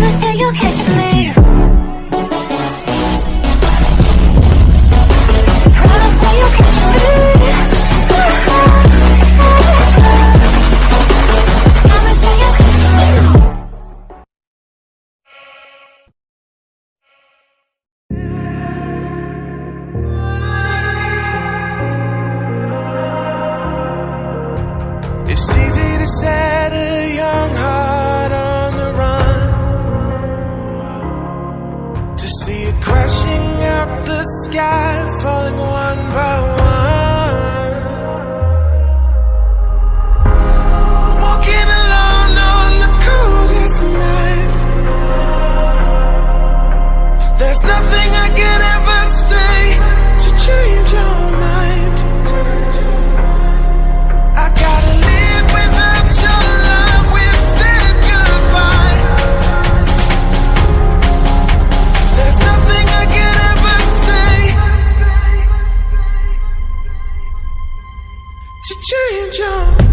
Promise you you'll catch me. Promise that you'll catch me. Promise that you'll catch me. It's easy to set a young heart on the run, to see it crashing out the sky, falling one by one. Walking alone on the coldest night. There's nothing I could ever say to change your mind. I gotta live without your love, we've said goodbye. There's nothing I could ever say to change your mind.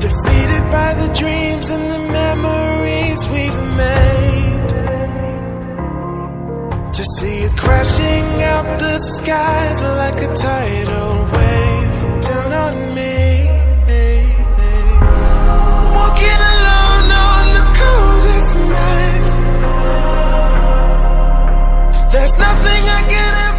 Defeated by the dreams and the memories we've made, to see it crashing out the skies like a tidal wave down on me. Walking alone on the coldest night. There's nothing I can ever